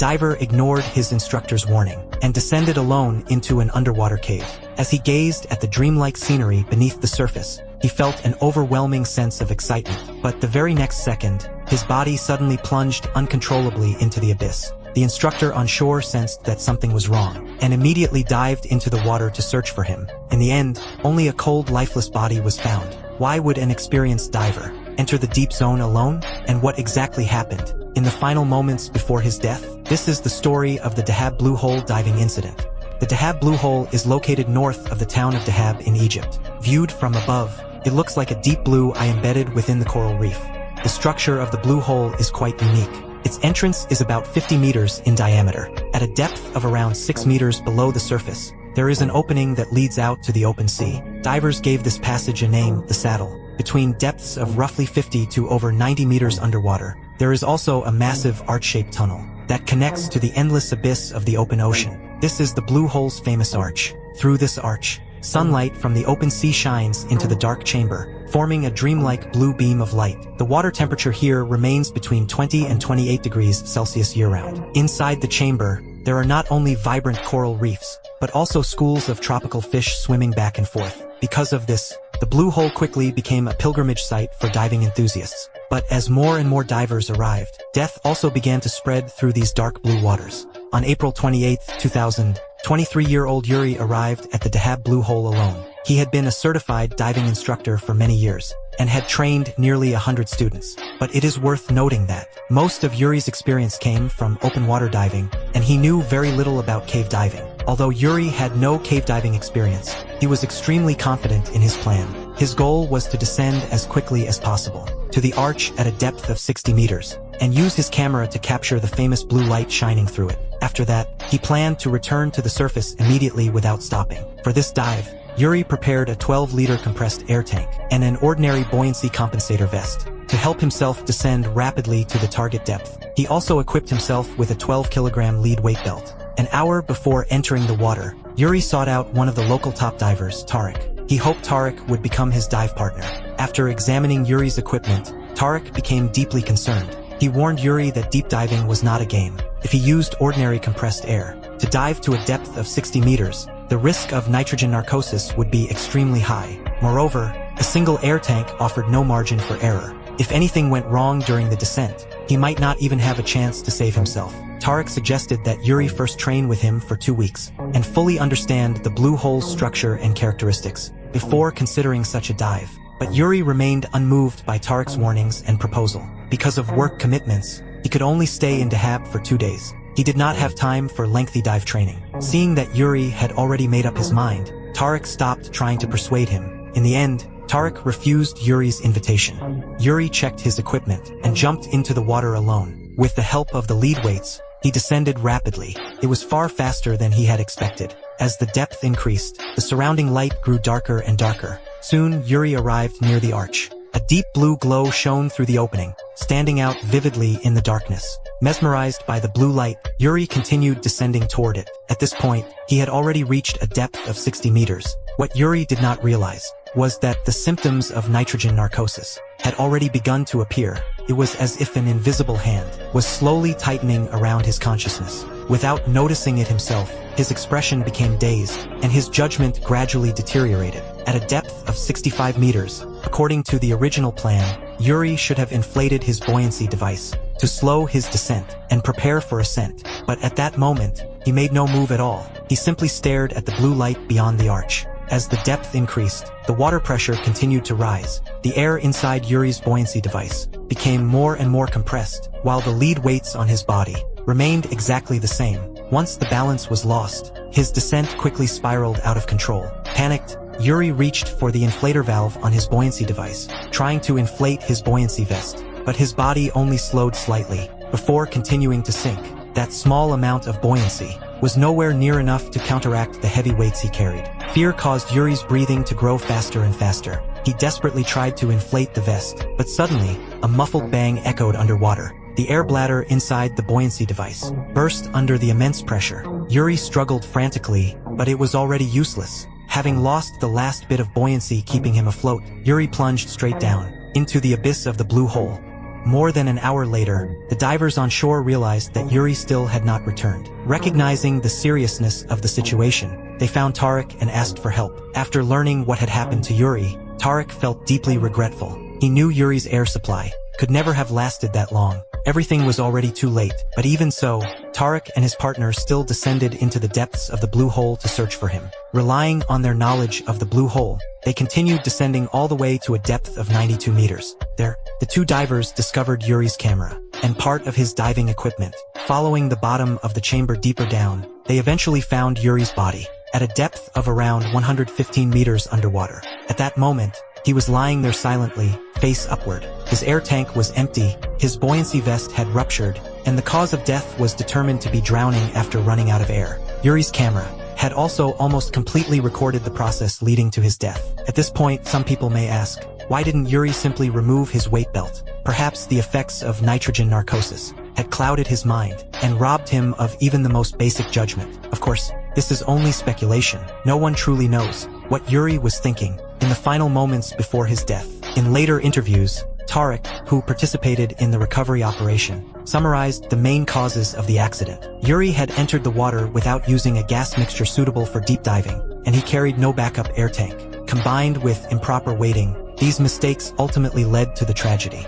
diver ignored his instructor's warning and descended alone into an underwater cave. As he gazed at the dreamlike scenery beneath the surface, he felt an overwhelming sense of excitement. But the very next second, his body suddenly plunged uncontrollably into the abyss. The instructor on shore sensed that something was wrong and immediately dived into the water to search for him. In the end, only a cold, lifeless body was found. Why would an experienced diver enter the deep zone alone? And what exactly happened in the final moments before his death? This is the story of the Dahab Blue Hole diving incident. The Dahab Blue Hole is located north of the town of Dahab in Egypt. Viewed from above, it looks like a deep blue eye embedded within the coral reef. The structure of the blue hole is quite unique. Its entrance is about 50 meters in diameter. At a depth of around 6 meters below the surface, there is an opening that leads out to the open sea. Divers gave this passage a name, the Saddle. Between depths of roughly 50 to over 90 meters underwater, there is also a massive arch-shaped tunnel that connects to the endless abyss of the open ocean. This is the Blue Hole's famous arch. Through this arch, sunlight from the open sea shines into the dark chamber, forming a dreamlike blue beam of light. The water temperature here remains between 20 and 28 degrees Celsius year-round. Inside the chamber, there are not only vibrant coral reefs, but also schools of tropical fish swimming back and forth. Because of this, the Blue Hole quickly became a pilgrimage site for diving enthusiasts. But as more and more divers arrived, death also began to spread through these dark blue waters. On April 28, 2000, 23-year-old Yuri arrived at the Dahab Blue Hole alone. He had been a certified diving instructor for many years and had trained nearly 100 students. But it is worth noting that most of Yuri's experience came from open water diving, and he knew very little about cave diving. Although Yuri had no cave diving experience, he was extremely confident in his plan. His goal was to descend as quickly as possible to the arch at a depth of 60 meters and use his camera to capture the famous blue light shining through it. After that, he planned to return to the surface immediately without stopping. For this dive, Yuri prepared a 12-liter compressed air tank and an ordinary buoyancy compensator vest to help himself descend rapidly to the target depth. He also equipped himself with a 12-kilogram lead weight belt. An hour before entering the water, Yuri sought out one of the local top divers, Tarek. He hoped Tarek would become his dive partner. After examining Yuri's equipment, Tarek became deeply concerned. He warned Yuri that deep diving was not a game. If he used ordinary compressed air to dive to a depth of 60 meters, the risk of nitrogen narcosis would be extremely high. Moreover, a single air tank offered no margin for error. If anything went wrong during the descent, he might not even have a chance to save himself. Tarek suggested that Yuri first train with him for 2 weeks and fully understand the blue hole's structure and characteristics before considering such a dive. But Yuri remained unmoved by Tarek's warnings and proposal. Because of work commitments, he could only stay in Dahab for 2 days. He did not have time for lengthy dive training. Seeing that Yuri had already made up his mind, Tarek stopped trying to persuade him. In the end, Tarek refused Yuri's invitation. Yuri checked his equipment and jumped into the water alone. With the help of the lead weights, he descended rapidly. It was far faster than he had expected. As the depth increased, the surrounding light grew darker and darker. Soon, Yuri arrived near the arch. A deep blue glow shone through the opening, standing out vividly in the darkness. Mesmerized by the blue light, Yuri continued descending toward it. At this point, he had already reached a depth of 60 meters. What Yuri did not realize was that the symptoms of nitrogen narcosis had already begun to appear. It was as if an invisible hand was slowly tightening around his consciousness. Without noticing it himself, his expression became dazed, and his judgment gradually deteriorated. At a depth of 65 meters, according to the original plan, Yuri should have inflated his buoyancy device to slow his descent and prepare for ascent. But at that moment, he made no move at all. He simply stared at the blue light beyond the arch. As the depth increased, the water pressure continued to rise. The air inside Yuri's buoyancy device became more and more compressed, while the lead weights on his body remained exactly the same. Once the balance was lost, his descent quickly spiraled out of control. Panicked, Yuri reached for the inflator valve on his buoyancy device, trying to inflate his buoyancy vest. But his body only slowed slightly, before continuing to sink. That small amount of buoyancy was nowhere near enough to counteract the heavy weights he carried. Fear caused Yuri's breathing to grow faster and faster. He desperately tried to inflate the vest, but suddenly, a muffled bang echoed underwater. The air bladder inside the buoyancy device burst under the immense pressure. Yuri struggled frantically, but it was already useless. Having lost the last bit of buoyancy keeping him afloat, Yuri plunged straight down into the abyss of the blue hole. More than an hour later, the divers on shore realized that Yuri still had not returned. Recognizing the seriousness of the situation, they found Tarek and asked for help. After learning what had happened to Yuri, Tarek felt deeply regretful. He knew Yuri's air supply could never have lasted that long. Everything was already too late, but even so, Tarek and his partner still descended into the depths of the Blue Hole to search for him. Relying on their knowledge of the Blue Hole, they continued descending all the way to a depth of 92 meters. There, the two divers discovered Yuri's camera and part of his diving equipment. Following the bottom of the chamber deeper down, they eventually found Yuri's body at a depth of around 115 meters underwater. At that moment, he was lying there silently, face upward. His air tank was empty, his buoyancy vest had ruptured, and the cause of death was determined to be drowning after running out of air. Yuri's camera had also almost completely recorded the process leading to his death. At this point, some people may ask, why didn't Yuri simply remove his weight belt? Perhaps the effects of nitrogen narcosis had clouded his mind and robbed him of even the most basic judgment. Of course, this is only speculation. No one truly knows what Yuri was thinking in the final moments before his death. In later interviews, Tarek, who participated in the recovery operation, summarized the main causes of the accident. Yuri had entered the water without using a gas mixture suitable for deep diving, and he carried no backup air tank. Combined with improper weighting, these mistakes ultimately led to the tragedy.